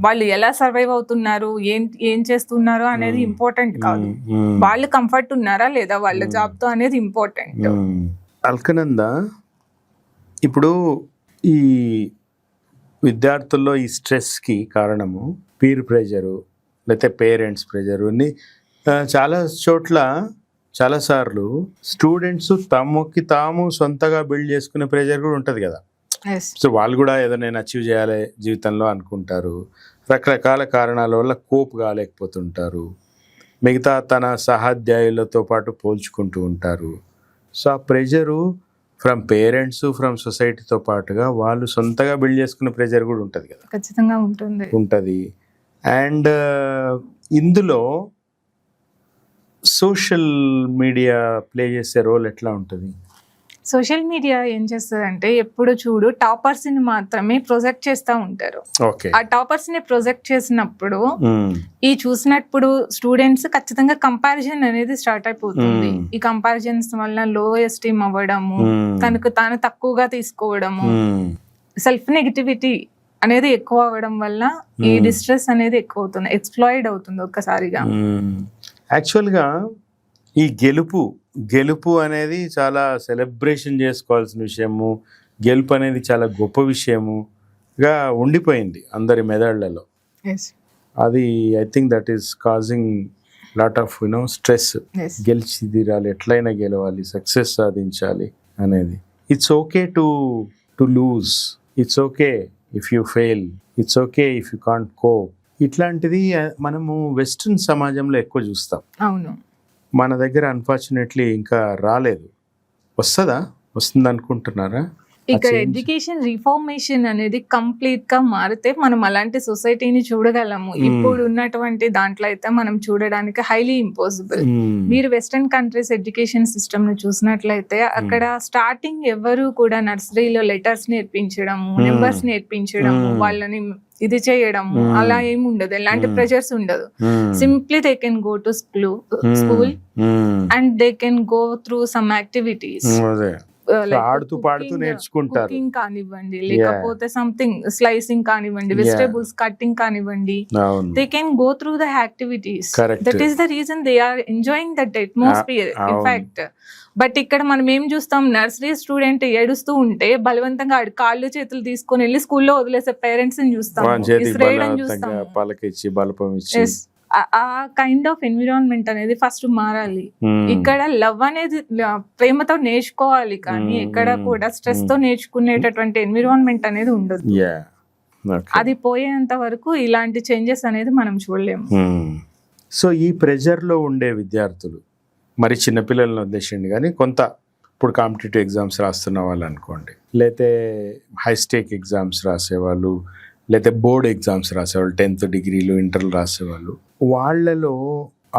వాళ్ళు ఎలా సర్వైవ్ అవుతున్నారు, ఏం చేస్తున్నారు అనేది ఇంపార్టెంట్ కాదు. వాళ్ళు కంఫర్ట్ ఉన్నారా లేదా వాళ్ళ జాబ్ తో అనేది ఇంపార్టెంట్. అల్కనంద, ఇప్పుడు ఈ విద్యార్థుల్లో ఈ స్ట్రెస్కి కారణము పీర్ ప్రెషరు, లేకపోతే పేరెంట్స్ ప్రెషరు. చాలా చోట్ల చాలాసార్లు స్టూడెంట్స్ తమకి తాము సొంతగా బిల్డ్ చేసుకునే ప్రెషర్ కూడా ఉంటుంది కదా. సో వాళ్ళు కూడా ఏదో నేను అచీవ్ చేయాలి జీవితంలో అనుకుంటారు, రకరకాల కారణాల వల్ల కోప్ కాలేకపోతుంటారు, మిగతా తన సహాధ్యాయులతో పాటు పోల్చుకుంటూ ఉంటారు. సో ఆ ప్రెషరు ఫ్రమ్ పేరెంట్స్, ఫ్రమ్ సొసైటీతో పాటుగా వాళ్ళు సొంతగా బిల్డ్ చేసుకునే ప్రెషర్ కూడా ఉంటుంది కదా. ఖచ్చితంగా ఉంటుంది. అండ్ ఇందులో సోషల్ మీడియా ప్లే చేసే రోల్ ఎట్లా ఉంటుంది? సోషల్ మీడియా ఏం చేస్తుందంటే, ఎప్పుడు చూడు టాపర్స్ ని మాత్రమే ప్రొజెక్ట్ చేస్తూ ఉంటారు. ఆ టాపర్స్ ని ప్రొజెక్ట్ చేసినప్పుడు ఈ చూసినప్పుడు స్టూడెంట్స్ ఖచ్చితంగా కంపారిజన్ అనేది స్టార్ట్ అయిపోతుంది. ఈ కంపారిజన్స్ వల్ల లో ఎస్టీమ్ అవ్వడము, తనకు తాను తక్కువగా తీసుకోవడము, సెల్ఫ్ నెగటివిటీ అనేది ఎక్కువ అవ్వడం వల్ల ఈ డిస్ట్రెస్ అనేది ఎక్కువ అవుతుంది, ఎక్స్ప్లాయిడ్ అవుతుంది ఒక్కసారిగా. యాక్చువల్గా ఈ గెలుపు అనేది చాలా సెలబ్రేషన్ చేసుకోవాల్సిన విషయము, గెలుపు అనేది చాలా గొప్ప విషయముగా ఉండిపోయింది అందరి మెదళ్లలో. అది I think that is causing lot of stress. గెలిచి తీరాలి, ఎట్లయినా గెలవాలి, సక్సెస్ సాధించాలి అనేది. It's okay to lose, it's okay if you fail, it's okay if you can't cope. ఇట్లాంటిది మనము వెస్ట్రన్ సమాజంలో ఎక్కువ చూస్తాం. అవును, మన దగ్గర అన్ఫార్చునేట్లీ ఇంకా రాలేదు. వస్తుంది అనుకుంటున్నారా? ఇక్కడ ఎడ్యుకేషన్ రిఫార్మేషన్ అనేది కంప్లీట్ గా మారితే మనం అలాంటి సొసైటీని చూడగలము. ఇప్పుడు ఉన్నటువంటి దాంట్లో అయితే మనం చూడడానికి హైలీ ఇంపాసిబుల్. మీరు వెస్టర్న్ కంట్రీస్ ఎడ్యుకేషన్ సిస్టమ్ ను చూసినట్లయితే అక్కడ స్టార్టింగ్ ఎవరు కూడా నర్సరీలో లెటర్స్ నేర్పించడము, నెంబర్స్ నేర్పించడము, వాళ్ళని ఇది చేయడము అలా ఏమి ఉండదు, ఎలాంటి ప్రెషర్స్ ఉండదు. Simply they can go to school and they can go through some activities. ఆడుతూ పాడుతూ నేర్చుకుంటారు. కుకింగ్ కానివ్వండి, లేకపోతే సంథింగ్ స్లైసింగ్ కానివ్వండి, వెజిటేబుల్స్ కట్టింగ్ కానివ్వండి, they can go through the activities. That is the reason they are enjoying that atmosphere in fact. But ఇక్కడ మనం ఏం చూస్తాం, నర్సరీ స్టూడెంట్ ఏడుస్తూ ఉంటే బలవంతంగా కాళ్ళు చేతులు తీసుకొని వెళ్ళి స్కూల్లో వదిలేసే పేరెంట్స్ ని చూస్తాం. ఆ కైండ్ ఆఫ్ ఎన్విరాన్మెంట్ అనేది ఫస్ట్ మారాలి. ఇక్కడ లవ్ అనేది ప్రేమతో నేర్చుకోవాలి, కానీ ఎక్కడ కూడా స్ట్రెస్ తో నేర్చుకునేటటువంటి ఎన్విరాన్మెంట్ అనేది ఉండదు. అది పోయేంత వరకు ఇలాంటి చేంజెస్ అనేది మనం చూడలేము. సో ఈ ప్రెజర్ లో ఉండే విద్యార్థులు, మరి చిన్నపిల్లలను వదిలేసిండి కానీ కొంత ఇప్పుడు కాంపిటేటివ్ ఎగ్జామ్స్ రాస్తున్న వాళ్ళు అనుకోండి, లేతే హై స్టేక్ ఎగ్జామ్స్ రాసేవాళ్ళు, లేతే బోర్డ్ ఎగ్జామ్స్ రాసేవాళ్ళు, 10th డిగ్రీలు ఇంటర్లు రాసేవాళ్ళు, వాళ్ళలో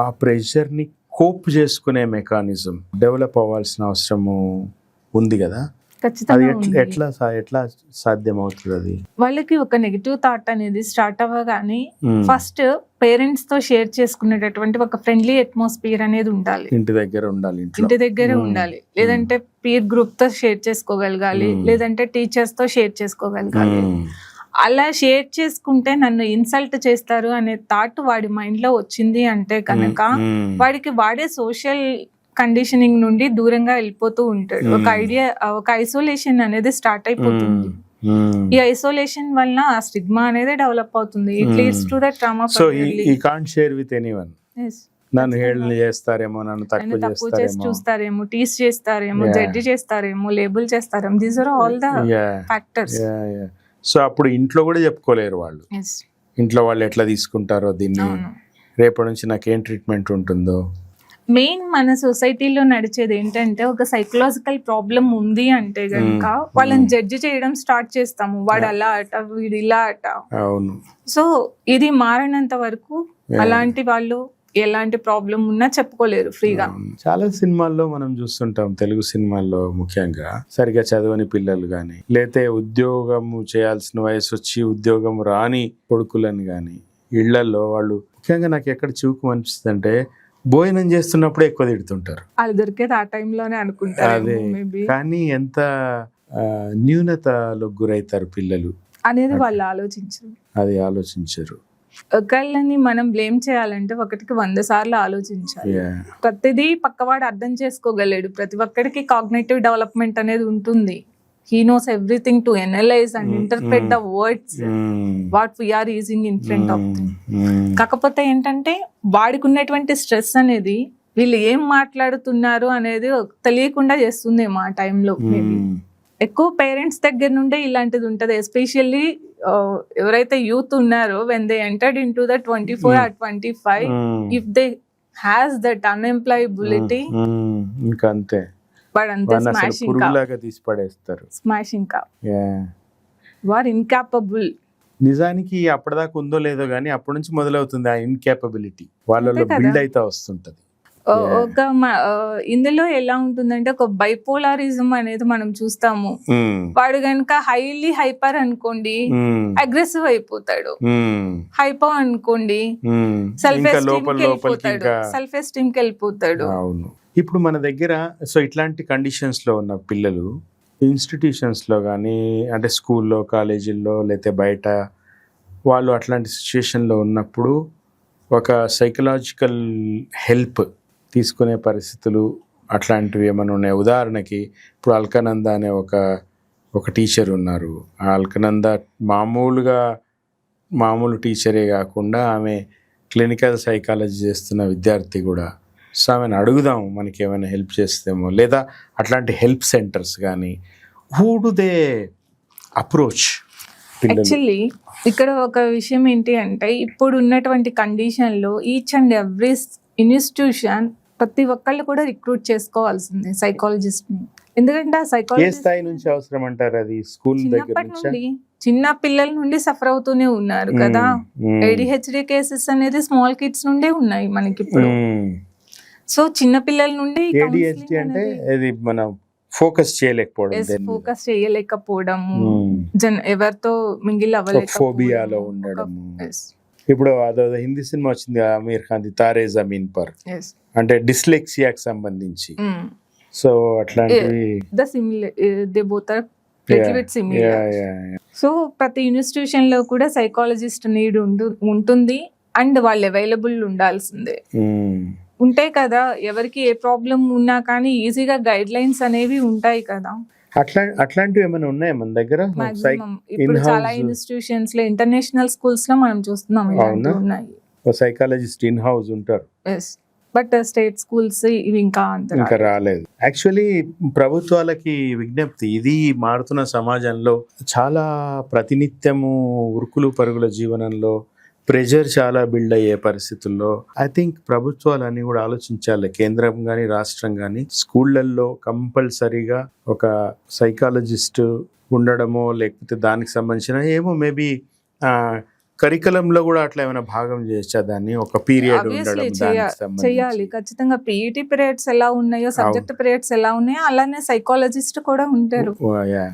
ఆ ప్రెషర్ని కోప్ చేసుకునే మెకానిజం డెవలప్ అవ్వాల్సిన అవసరము ఉంది కదా. అది ఖచ్చితంగా ఉంది. ఎట్లా సాధ్యం అవుతుంది అది? వాళ్ళకి ఒక నెగిటివ్ థాట్ అనేది స్టార్ట్ అవ్వగానే Hmm. ఫస్ట్ పేరెంట్స్ తో షేర్ చేసుకునేటటువంటి ఒక ఫ్రెండ్లీ అట్మాస్ఫియర్ అనేది ఉండాలి. ఇంటి దగ్గర ఉండాలి, ఇంటి దగ్గరే ఉండాలి, లేదంటే పీర్ గ్రూప్ తో షేర్ చేసుకోగలగాలి, లేదంటే టీచర్స్ తో షేర్ చేసుకోగలగాలి. అలా షేర్ చేసుకుంటే నన్ను ఇన్సల్ట్ చేస్తారు అనే థాట్ వాడి మైండ్ లో వచ్చింది అంటే కనుక వాడికి వాడే సోషల్ కండిషనింగ్ నుండి దూరంగా వెళ్ళిపోతూ ఉంటాడు. ఒక ఐసోలేషన్ అనేది స్టార్ట్ అయిపోతుంది. ఈ ఐసోలేషన్ వల్ల ఆ స్టిగ్మా అనేది డెవలప్ అవుతుంది. It leads to the trauma. So he can't share with anyone. నన్ను హేళన చేస్తారేమో, నన్ను తక్కువ చేసి చూస్తారేమో, టీస్ చేస్తారేమో, జడ్జి చేస్తారేమో, లేబుల్ చేస్తారేమో. These are all the factors. So అప్పుడు ఇంట్లో కూడా చెప్పుకోలేరు వాళ్ళు. ఇంట్లో వాళ్ళు ఎట్లా తీసుకుంటారో దీన్ని, రేపటి నుంచి నాకేం ట్రీట్మెంట్ ఉంటుందో. మెయిన్ మన సొసైటీలో నడిచేది ఏంటంటే ఒక సైకలాజికల్ ప్రాబ్లం ఉంది అంటే గనుక వాళ్ళని జడ్జి చేయడం స్టార్ట్ చేస్తాము. వాడు అలా అట, వీడు ఇలా అట. అవును. సో ఇది మారినంత వరకు అలాంటి వాళ్ళు ఎలాంటి ప్రాబ్లం ఉన్నా చెప్పుకోలేరు ఫ్రీగా. చాలా సినిమాల్లో మనం చూస్తుంటాం, తెలుగు సినిమాల్లో ముఖ్యంగా, సరిగా చదవని పిల్లలు గాని, లేతే ఉద్యోగం చేయాల్సిన వయసు వచ్చి ఉద్యోగం రాని కొడుకులని గాని ఇళ్లలో వాళ్ళు ముఖ్యంగా నాకు ఎక్కడ చివుకు అనిపిస్తుంది అంటే భోజనం చేస్తున్నప్పుడే ఎక్కువ తిడుతుంటారు. అది దొరికేది ఆ టైంలోనే అనుకుంటారు. అదే, కానీ ఎంత న్యూనతలకు గురైతారు పిల్లలు అనేది వాళ్ళు ఆలోచించరు. ఒకళ్ళని మనం బ్లేమ్ చేయాలంటే ఒకటికి 100 సార్లు ఆలోచించాలి. ప్రతిదీ పక్కవాడు అర్థం చేసుకోగలడు. ప్రతి ఒక్కడికి కాగ్నిటివ్ డెవలప్మెంట్ అనేది ఉంటుంది. He knows everything to analyze and interpret the words what we are using in front of them. కాకపోతే ఏంటంటే వాడికి ఉన్నటువంటి స్ట్రెస్ అనేది వీళ్ళు ఏం మాట్లాడుతున్నారు అనేది తెలియకుండా చేస్తుందేమో ఆ టైంలో. ఎక్కువ పేరెంట్స్ దగ్గర నుండే ఇలాంటిది ఉంటది. ఎస్పెషల్లీ ఎవరైతే యూత్ ఉన్నారో when they entered into the 24 or 25, if they has that unemployability, ఇంకా అంతే, స్మాషింగ్ వారు ఇన్కాపబుల్. నిజానికి అప్పటిదాకా ఉందో లేదో గానీ అప్పటి నుంచి మొదలవుతుంది ఆ ఇన్కాపబిలిటీ వాళ్ళలో బిల్డ్ అయితే వస్తుంటది. ఒక ఇందులో ఎలా ఉంటుందంటే ఒక బైపోలారిజం అనేది మనం చూస్తాము. వాడు గనుక హైలీ హైపర్ అనుకోండి అగ్రెసివ్ అయిపోతాడు, హైపర్ అనుకోండి సెల్ఫ్ ఎస్టీమ్ కి వెళ్ళిపోతాడు. అవును. ఇప్పుడు మన దగ్గర సో ఇట్లాంటి కండిషన్స్లో ఉన్న పిల్లలు ఇన్స్టిట్యూషన్స్లో కానీ, అంటే స్కూల్లో, కాలేజీల్లో, లేకపోతే బయట వాళ్ళు అట్లాంటి సిచ్యుయేషన్లో ఉన్నప్పుడు ఒక సైకలాజికల్ హెల్ప్ తీసుకునే పరిస్థితులు అట్లాంటివి ఏమైనా ఉన్నాయి? ఉదాహరణకి ఇప్పుడు అల్కనంద అనే ఒక టీచర్ ఉన్నారు. ఆ అల్కనంద మామూలు టీచరే కాకుండా ఆమె క్లినికల్ సైకాలజీ చేస్తున్న విద్యార్థి కూడా. సో ఆమెను అడుగుదాం మనకి ఏమైనా హెల్ప్ చేస్తేమో, లేదా అట్లాంటి హెల్ప్ సెంటర్స్ కానీ who do they approach? Actually ఇక్కడ ఒక విషయం ఏంటి అంటే ఇప్పుడు ఉన్నటువంటి కండిషన్లో ఈచ్ అండ్ ఎవ్రీ ఇన్స్టిట్యూషన్ ప్రతి ఒక్కళ్ళు కూడా రిక్రూట్ చేసుకోవాల్సిందే సైకాలజిస్ట్ని. ఎందుకంటే ఆ సైకాలజిస్ట్ స్థాయి నుంచి అవసరం అంటారు. అది స్కూల్ దగ్గర నుంచి చిన్న పిల్లల నుండి సఫర్ అవుతూనే ఉన్నారు కదా. ADHD కేసెస్ అనేది స్మాల్ కిడ్స్ నుండే ఉన్నాయి మనకి ఇప్పుడు. సో చిన్న పిల్లల నుండి ADHD అంటే అది మనం ఫోకస్ చేయలేకపోవడము, ఎవరితో మింగిల్ అవ్వలేకపోవడం, ఫోబియాలో ఉండడం. ఇప్పుడు అదో హిందీ సినిమా వచ్చింది అమీర్ ఖాన్ ది తారే జమీన్ పర్, అంటే డిస్లెక్సియాకి సంబంధించి. సో అట్లాంటివి సో ప్రతి ఇన్స్టిట్యూషన్ లో కూడా సైకాలజిస్ట్ నీడ్ ఉంటుంది అండ్ వాళ్ళు అవైలబుల్ ఉండాల్సిందే. ఉంటాయి కదా, ఎవరికి ఏ ప్రాబ్లం ఉన్నా కానీ ఈజీగా గైడ్ లైన్స్ అనేవి ఉంటాయి కదా. అట్లాంటివి ఏమైనా ఉన్నాయి మన దగ్గర? ఇప్పుడు చాలా ఇన్స్టిట్యూషన్స్ లో, ఇంటర్నేషనల్ స్కూల్స్ లో మనం చూస్తున్నాం ఇలాంటివి ఉన్నాయి. సైకాలజిస్ట్ ఇన్ హౌస్ ఉంటారు. బట్ స్టేట్ స్కూల్స్ ఇవి ఇంకా రాలేదు. యాక్చువల్లీ ప్రభుత్వాలకి విజ్ఞప్తి, ఇది మారుతున్న సమాజంలో చాలా ప్రతినిత్యము ఉరుకులు పరుగుల జీవనంలో ప్రెజర్ చాలా బిల్డ్ అయ్యే పరిస్థితుల్లో ఐ థింక్ ప్రభుత్వాలన్నీ కూడా ఆలోచించాలి. కేంద్రం కానీ రాష్ట్రం కానీ స్కూళ్ళల్లో కంపల్సరీగా ఒక సైకాలజిస్ట్ ఉండడమో, లేకపోతే దానికి సంబంధించిన ఏమో మేబీ కరికులంలో కూడా అట్లా ఏమైనా భాగం చేయొచ్చా దాన్ని, ఒక పీరియడ్ ఉండడం దానికి సంబంధించి? చేయాలి ఖచ్చితంగా. పీఈటీ పీరియడ్స్ ఎలా ఉన్నాయో, సబ్జెక్ట్ పీరియడ్స్ ఎలా ఉన్నాయో, అలానే సైకాలజిస్ట్ కూడా ఉంటారు.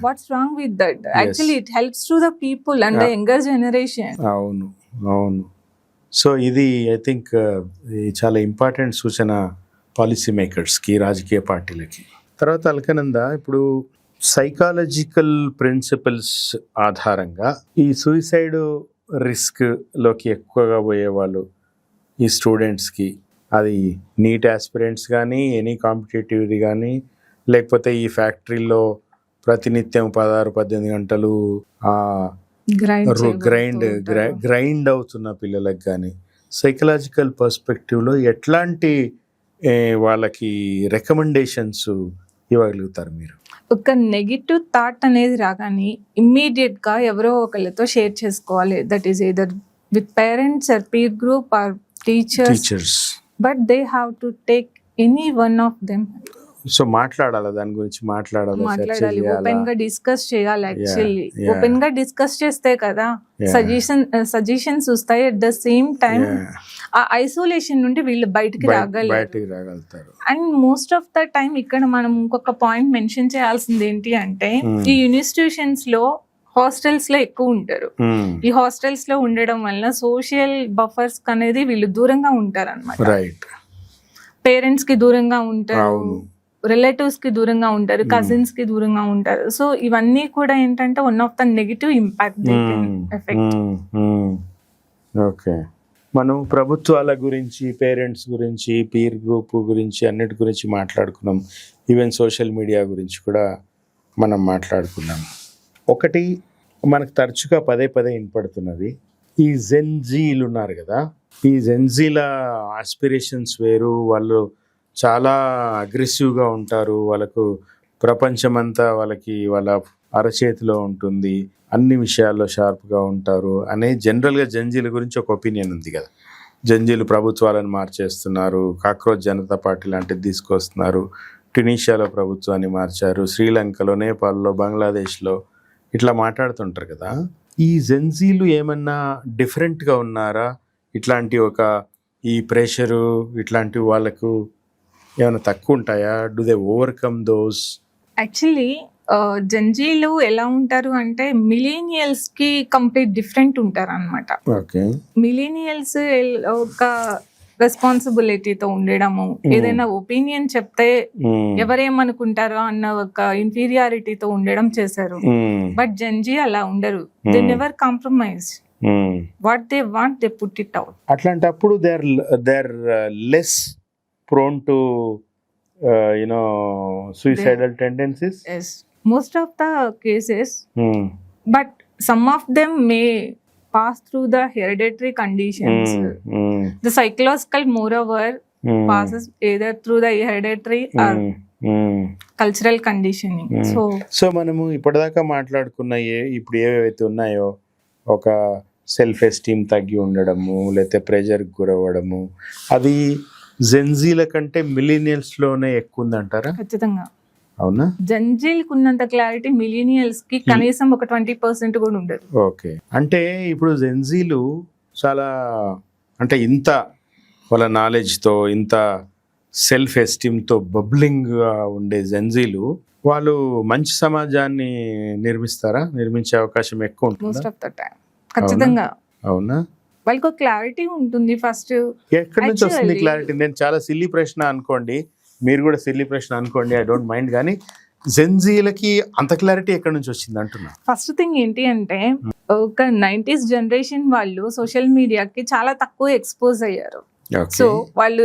What's wrong with that? Actually it helps to the people and the younger generation. అవును అవును. సో ఇది ఐ థింక్ చాలా ఇంపార్టెంట్ సూచన పాలసీ మేకర్స్కి, రాజకీయ పార్టీలకి. తర్వాత అల్కనంద, ఇప్పుడు సైకాలజికల్ ప్రిన్సిపల్స్ ఆధారంగా ఈ సూసైడ్ రిస్క్లోకి ఎక్కువగా పోయేవాళ్ళు ఈ స్టూడెంట్స్కి, అది నీట్ ఆస్పిరెంట్స్ కానీ, ఎనీ కాంపిటేటివ్ది కానీ, లేకపోతే ఈ ఫ్యాక్టరీలో ప్రతినిత్యం 16-18 గంటలు గ్రైండ్ అవుతున్న పిల్లలకు కానీ, సైకలాజికల్ పర్స్పెక్టివ్లో ఎట్లాంటి వాళ్ళకి రికమెండేషన్స్ ఇవ్వగలుగుతారు మీరు? ఒక నెగిటివ్ థాట్ అనేది రాగానే ఇమ్మీడియట్ గా ఎవరో ఒకళ్ళతో షేర్ చేసుకోవాలి. That is either with parents or peer group or teachers, but they have to take any one of them. So మాట్లాడాలి, దాని గురించి మాట్లాడాలి, ఓపెన్ గా డిస్కస్ చేయాలి. యాక్చువల్లీ ఓపెన్ గా డిస్కస్ చేస్తే కదా సజెషన్స్ వస్తాయి. అట్ ద సేమ్ టైం ఆ ఐసోలేషన్ నుండి వీళ్ళు బయటికి రాగలుగుతారు. And most of the time ఇక్కడ మనం ఇంకొక పాయింట్ మెన్షన్ చేయాల్సింది ఏంటి అంటే, ఈ ఇన్స్టిట్యూషన్స్ లో హాస్టల్స్ లో ఎక్కువ ఉంటారు. ఈ హాస్టల్స్ లో ఉండడం వల్ల సోషల్ బఫర్స్ అనేది వీళ్ళు దూరంగా ఉంటారు అన్నమాట. పేరెంట్స్ కి దూరంగా ఉంటారు, రిలేటివ్స్ కి దూరంగా ఉంటారు, కజిన్స్ కి దూరంగా ఉంటారు. సో ఇవన్నీ కూడా ఏంటంటే one of the negative impact effect. Okay, మనం ప్రభుత్వాల గురించి, పేరెంట్స్ గురించి, పీర్ గ్రూప్ గురించి, అన్నిటి గురించి మాట్లాడుకున్నాం. ఈవెన్ సోషల్ మీడియా గురించి కూడా మనం మాట్లాడుకున్నాం. ఒకటి మనకు తరచుగా పదే వినపడుతున్నది, ఈ జెన్జీలు ఉన్నారు కదా, ఈ జెన్జీల ఆస్పిరేషన్స్ వేరు. వాళ్ళు చాలా అగ్రెసివ్గా ఉంటారు, వాళ్ళకు ప్రపంచమంతా వాళ్ళ అరచేతిలో ఉంటుంది, అన్ని విషయాల్లో షార్ప్గా ఉంటారు అనే జనరల్గా జంజీల గురించి ఒక ఒపీనియన్ ఉంది కదా. జంజీలు ప్రభుత్వాలను మార్చేస్తున్నారు, కాక్రోచ్ జనతా పార్టీ లాంటిది తీసుకొస్తున్నారు, ట్యునీషియాలో ప్రభుత్వాన్ని మార్చారు, శ్రీలంకలో, నేపాల్లో, బంగ్లాదేశ్లో ఇట్లా మాట్లాడుతుంటారు కదా. ఈ జెన్జీలు ఏమన్నా డిఫరెంట్గా ఉన్నారా? ఇట్లాంటి ఈ ప్రెషరు ఇట్లాంటివి వాళ్ళకు ఏమైనా తక్కువ ఉంటాయా? Do they overcome those? Actually జంజీలు ఎలా ఉంటారు అంటే మిలీనియల్స్ కి కంప్లీట్ డిఫరెంట్ ఉంటారు అనమాట. మిలీనియల్స్ ఒక రెస్పాన్సిబిలిటీతో ఉండడము, ఏదైనా ఒపీనియన్ చెప్తే ఎవరేమనుకుంటారో అన్న ఒక ఇన్ఫీరియారిటీతో ఉండడం చేశారు. బట్ జంజీ అలా ఉండరు. They never compromise. What they want they put it out. అట్లాంటప్పుడు they are less prone to suicidal tendencies? Yes, most of the cases. But some of them may pass through the hereditary conditions. The psychological moreover passes either through the hereditary or cultural conditioning. So మనము ఇప్పటిదాకా మాట్లాడుకున్న ఇప్పుడు ఏవైతే ఉన్నాయో, ఒక సెల్ఫ్ ఎస్టీమ్ తగ్గి ఉండడము, లేకపోతే ప్రెజర్కి గురవ్వడము, అది జెన్జీల కంటే మిలీనియల్స్ లోనే ఎక్కువ ఉందంటారా? ఖచ్చితంగా. అవునా? జెన్జీలకు ఉన్నంత క్లారిటీ మిలీనియల్స్ కి కనీసం ఒక 20% కూడా ఉండదు. ఓకే, అంటే ఇప్పుడు జెన్జీలు చాలా అంటే ఇంత వాళ్ళ నాలెడ్జ్తో, ఇంత సెల్ఫ్ ఎస్టీమ్తో బబ్లింగ్గా ఉండే జెన్జీలు వాళ్ళు మంచి సమాజాన్ని నిర్మించే అవకాశం ఎక్కువ ఉంటుంది మోస్ట్ ఆఫ్ ద టైం. ఖచ్చితంగా. అవునా? వాళ్ళకి క్లారిటీ ఉంటుంది. ఫస్ట్ ఎక్కడి నుంచి వస్తుంది క్లారిటీ? నేను చాలా సిల్లీ ప్రశ్న అనుకోండి, మీరు కూడా సిల్లీ ప్రశ్న అనుకోండి, ఐ డోంట్ మైండ్, కానీ జెన్జీలకి అంత క్లారిటీ ఎక్కడి నుంచి వచ్చింది అంటున్నా. ఫస్ట్ థింగ్ ఏంటి అంటే, ఒక 90s జనరేషన్ వాళ్ళు సోషల్ మీడియాకి చాలా తక్కువ ఎక్స్పోజ్ అయ్యారు. సో వాళ్ళు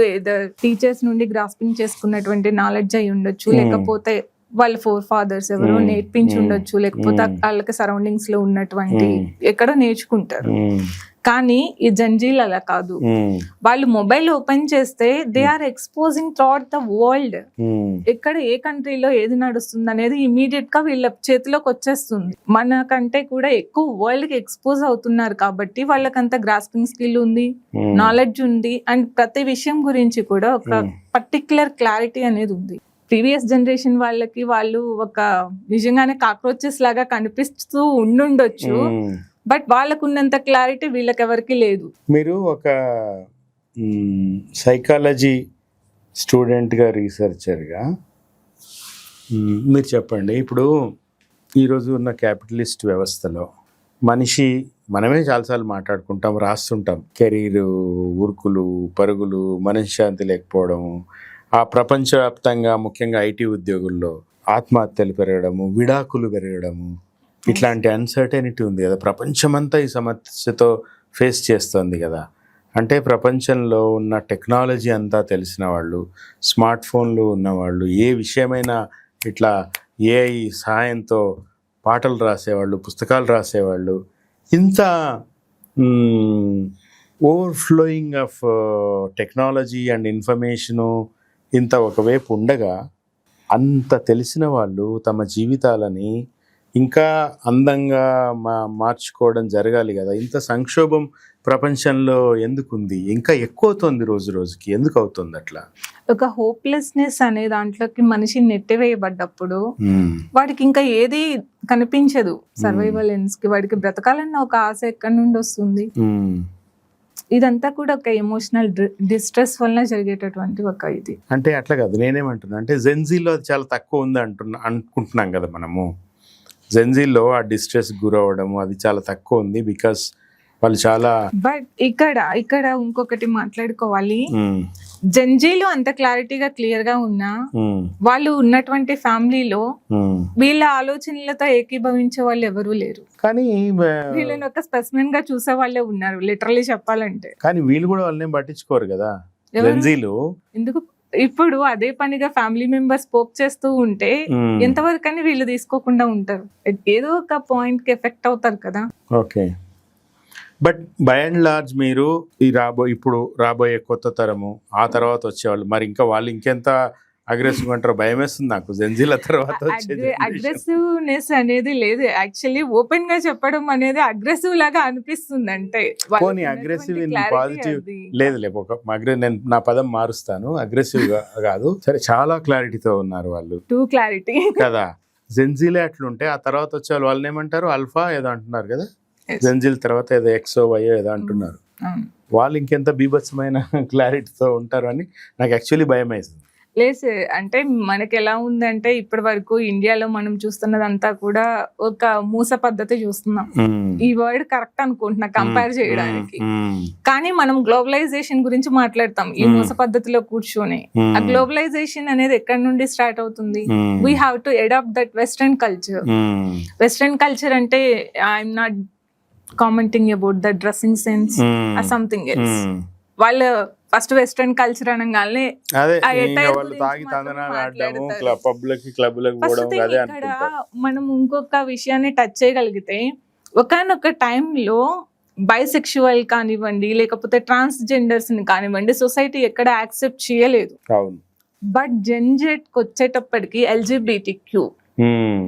టీచర్స్ నుండి గ్రాస్పింగ్ చేసుకున్నటువంటి నాలెడ్జ్ అయి ఉండొచ్చు, లేకపోతే వాళ్ళ ఫోర్ ఫాదర్స్ ఎవరో నేర్పించి ఉండొచ్చు, లేకపోతే వాళ్ళకి సరౌండింగ్స్ లో ఉన్నటువంటి ఎక్కడో నేర్చుకుంటారు. కానీ ఈ జంజీలు అలా కాదు. వాళ్ళు మొబైల్ ఓపెన్ చేస్తే they are exposing throughout the world. ఎక్కడ ఏ కంట్రీలో ఏది నడుస్తుంది అనేది ఇమీడియట్ గా వీళ్ళ చేతిలోకి వచ్చేస్తుంది. మనకంటే కూడా ఎక్కువ వరల్డ్ కి ఎక్స్పోజ్ అవుతున్నారు కాబట్టి వాళ్ళకంత గ్రాస్పింగ్ స్కిల్ ఉంది, నాలెడ్జ్ ఉంది, అండ్ ప్రతి విషయం గురించి కూడా ఒక పర్టిక్యులర్ క్లారిటీ అనేది ఉంది. ప్రీవియస్ జనరేషన్ వాళ్ళకి వాళ్ళు ఒక నిజంగానే కాక్రోచెస్ లాగా కనిపిస్తూ ఉండుండొచ్చు, బట్ వాళ్ళకు ఉన్నంత క్లారిటీ వీళ్ళకి ఎవరికి లేదు. మీరు ఒక సైకాలజీ స్టూడెంట్గా, రీసెర్చర్గా మీరు చెప్పండి. ఇప్పుడు ఈరోజు ఉన్న క్యాపిటలిస్ట్ వ్యవస్థలో మనమే చాలాసార్లు మాట్లాడుకుంటాం, రాస్తుంటాం, కెరీరు, ఉరుకులు పరుగులు, మనశ్శాంతి లేకపోవడము, ఆ ప్రపంచవ్యాప్తంగా ముఖ్యంగా ఐటీ ఉద్యోగుల్లో ఆత్మహత్యలు పెరగడము, విడాకులు పెరగడము, ఇట్లాంటి అన్సర్టెనిటీ ఉంది కదా. ప్రపంచమంతా ఈ సమస్యతో ఫేస్ చేస్తుంది కదా. అంటే ప్రపంచంలో ఉన్న టెక్నాలజీ అంతా తెలిసిన వాళ్ళు, స్మార్ట్ ఫోన్లు ఉన్నవాళ్ళు, ఏ విషయమైనా ఇట్లా ఏఐ సహాయంతో పాటలు రాసేవాళ్ళు, పుస్తకాలు రాసేవాళ్ళు, ఇంత overflowing of technology and information ఇంత ఒకవైపు ఉండగా, అంత తెలిసిన వాళ్ళు తమ జీవితాలని ఇంకా అందంగా మార్చుకోవడం జరగాలి కదా. ఇంత సంక్షోభం ప్రపంచంలో ఎందుకుంది? ఇంకా ఎక్కువ అవుతుంది రోజు రోజుకి. ఎందుకు అవుతుంది అట్లా? ఒక హోప్లెస్నెస్ అనే దాంట్లోకి మనిషి నెట్టివేయబడ్డప్పుడు వాడికి ఇంకా ఏది కనిపించదు. సర్వైవల్ ఎండ్స్ కి వాడికి బ్రతకాలన్న ఒక ఆశ ఎక్కడి నుండి వస్తుంది? ఇదంతా కూడా ఒక ఎమోషనల్ డిస్ట్రెస్ వల్ల జరిగేటటువంటి ఒక ఇది. అంటే అట్లా కాదు, నేనేమంటున్నా అంటే జెన్జీలో అది చాలా తక్కువ ఉంది అనుకుంటున్నాం కదా మనము. జెన్జీలో ఆ డిస్ట్రెస్ గురవడం అది చాలా తక్కువ ఉంది, బికాస్ వాళ్ళు చాలా. బట్ ఇక్కడ ఇంకొకటి మాట్లాడుకోవాలి. జెన్జీలో అంత క్లారిటీగా క్లియర్ గా ఉన్నా వాళ్ళు ఉన్నటువంటి ఫ్యామిలీలో వీళ్ళ ఆలోచనలతో ఏకీభవించే వాళ్ళు ఎవరూ లేరు. కానీ వీళ్ళని ఒక స్పెసిమెన్ గా చూసే వాళ్ళే ఉన్నారు, లిటరలీ చెప్పాలంటే. కానీ వీళ్ళు కూడా వాళ్ళని పట్టించుకోరు కదా జెన్జీలు. ఎందుకు ఇప్పుడు అదే పనిగా ఫ్యామిలీ మెంబర్స్ పోక్ చేస్తూ ఉంటే ఎంతవరకని వీళ్ళు తీసుకోకుండా ఉంటారు? ఏదో ఒక పాయింట్ కి ఎఫెక్ట్ అవుతారు కదా. Okay, but by and large మీరు ఇప్పుడు రాబోయే కొత్త తరము, ఆ తర్వాత వచ్చేవాళ్ళు మరి ఇంకా వాళ్ళు ఇంకెంత అగ్రెసివ్ అంటారు? భయం వేస్తుంది నాకు జెన్జీల తర్వాత. అగ్రెసివ్నెస్ అనేది లేదు, యాక్చువల్లీ ఓపెన్ గా చెప్పడం అనేది అగ్రెసివ్ లాగా అనిపిస్తుంది. అంటే పోనీ అగ్రెసివ్ ఇన్ పాజిటివ్ లేదు. నేను నా పదం మారుస్తాను, అగ్రెసివ్ కాదు. సరే, చాలా క్లారిటీతో ఉన్నారు వాళ్ళు, టూ క్లారిటీ కదా. జెన్జీలే అట్లుంటే ఆ తర్వాత వచ్చే వాళ్ళని ఏమంటారు? ఆల్ఫా ఏదో అంటున్నారు కదా. జెన్జీల తర్వాత ఏదో ఎక్సో వయో ఏదో అంటున్నారు. వాళ్ళు ఇంకెంత బీభత్సమైన క్లారిటీతో ఉంటారు అని నాకు యాక్చువల్లీ భయం వేసింది. లేదు, అంటే మనకి ఎలా ఉందంటే ఇప్పటి వరకు ఇండియాలో మనం చూస్తున్నదంతా కూడా ఒక మూస పద్ధతి చూస్తున్నాం. ఈ వర్డ్ కరెక్ట్ అనుకుంటున్నా కంపేర్ చేయడానికి. కానీ మనం గ్లోబలైజేషన్ గురించి మాట్లాడతాం ఈ మూస పద్ధతిలో కూర్చొని. ఆ గ్లోబలైజేషన్ అనేది ఎక్కడి నుండి స్టార్ట్ అవుతుంది? We have to adapt that western culture. Western culture అంటే I'm not commenting about the dressing sense or something else. వాళ్ళ ఫస్ట్ వెస్టర్న్ కల్చర్ అనగానే మనం ఇంకొక విషయాన్ని టచ్ చేయగలిగితే, ఒకానొక టైంలో బైసెక్షువల్ కానివ్వండి, లేకపోతే ట్రాన్స్జెండర్స్ ని కానివ్వండి, సొసైటీ ఎక్కడ యాక్సెప్ట్ చేయలేదు. బట్ జెన్జెట్ వచ్చేటప్పటికి LGBTQ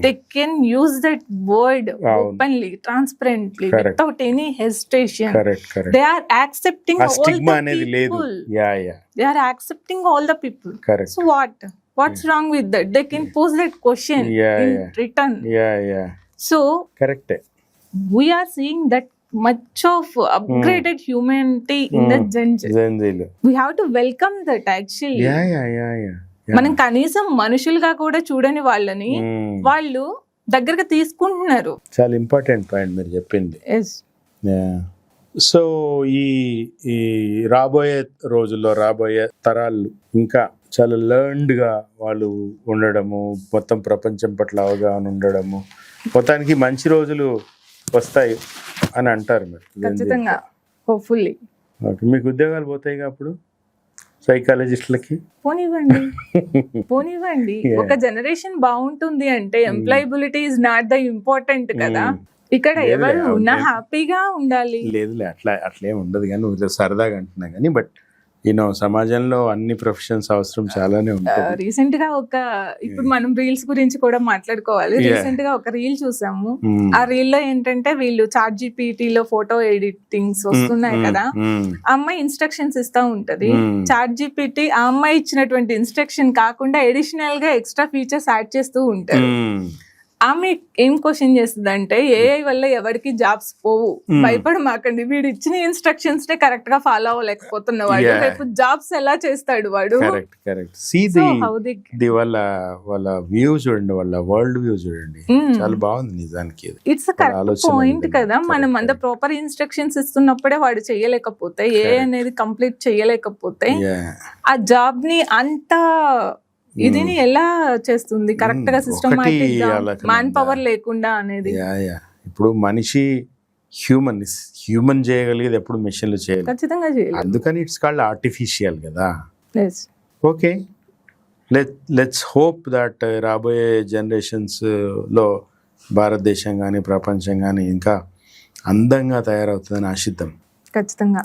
they can use that word openly, transparently, without any hesitation. Correct. They are accepting all the people. They are accepting all the people. Correct. So what's wrong with that? They can pose that question in return. So correct, we are seeing that much of upgraded humanity in the Gen. We have to welcome that actually. మనం కనీసం మనుషులుగా కూడా చూడని వాళ్ళని వాళ్ళు దగ్గరగా తీసుకుంటున్నారు. చాలా ఇంపార్టెంట్ పాయింట్ మీరు చెప్పింది. సో ఈ రాబోయే రోజుల్లో, రాబోయే తరాలు ఇంకా చాలా లర్న్డ్ గా వాళ్ళు ఉండడము, మొత్తం ప్రపంచం పట్ల అవగాహన ఉండడము, మొత్తానికి మంచి రోజులు వస్తాయి అని అంటారు మీరు. ఖచ్చితంగా, హోప్ఫుల్లీ. ఓకే, మీకు ఉద్యోగాలు పోతాయిగా అప్పుడు సైకాలజిస్టులకి? పోనివ్వండి. ఒక జనరేషన్ బాగుంటుంది అంటే employability is not the important కదా. ఇక్కడ ఎవరు ఉన్నా హ్యాపీగా ఉండాలి. లేదులే, అట్లే ఉండదు కానీ సరదాగా అంటున్నా కానీ. బట్ సమాజంలో అన్ని ప్రొఫెషన్స్ అవసరం చాలానే ఉంటుంది. రీసెంట్ గా ఇప్పుడు మనం రీల్స్ గురించి కూడా మాట్లాడుకోవాలి. రీసెంట్ గా ఒక రీల్ చూసాము. ఆ రీల్ లో ఏంటంటే వీళ్ళు ChatGPT లో ఫోటో ఎడిటింగ్స్ వస్తున్నాయి కదా. ఆ అమ్మాయి ఇన్స్ట్రక్షన్స్ ఇస్తా ఉంటది. ChatGPT ఆ అమ్మాయి ఇచ్చినటువంటి ఇన్స్ట్రక్షన్ కాకుండా అడిషనల్ గా ఎక్స్ట్రా ఫీచర్స్ యాడ్ చేస్తూ ఉంటారు. ఆమె ఏం క్వశ్చన్ చేస్తుంది అంటే ఏఐ వల్ల ఎవరికి జాబ్స్ పోవు, భయపడమాకండి, వీడు ఇచ్చిన ఇన్స్ట్రక్షన్స్ నే కరెక్ట్ గా ఫాలో అవ్వలేకపోతున్నవాడు, Yeah. రేపు జాబ్స్ ఎలా చేస్తాడు వాడు. Correct see So how they the వాళ్ళ వ్యూ చూడండి, వాళ్ళ వరల్డ్ వ్యూ చూడండి, చాలా బాగుంది నిజానికి ఇది. ఇట్స్ వాళ్ళ కరెక్ట్ ఆలోచన పాయింట్ విధానం. కదా. మనం Correct, అంత ప్రాపర్ ఇన్స్ట్రక్షన్స్ ఇస్తున్నప్పుడే వాడు చేయలేకపోతే, ఏ అనేది కంప్లీట్ చేయలేకపోతే Yeah. ఆ జాబ్ ని అంత ఇదిని ఎలా చేస్తుంది కరెక్ట్ గా సిస్టమాటిక్ గా అలాగే మ్యాన్ పవర్ లేకుండా అనేది. యా ఇప్పుడు మనిషి హ్యూమన్ చేయగలిగేది ఎప్పుడు మెషిన్లు చేయలేదు, ఖచ్చితంగా చేయలేదు. అందుకని ఇట్స్ కాల్డ్ ఆర్టిఫిషియల్ కదా. Yes. Okay, let's hope that రాబోయే జనరేషన్స్లో భారతదేశం కానీ ప్రపంచం కానీ ఇంకా అందంగా తయారవుతుందని ఆశిద్దాం. ఖచ్చితంగా.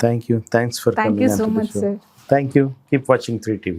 Thanks for thank you so much sir. Thank you. Keep watching 3TV.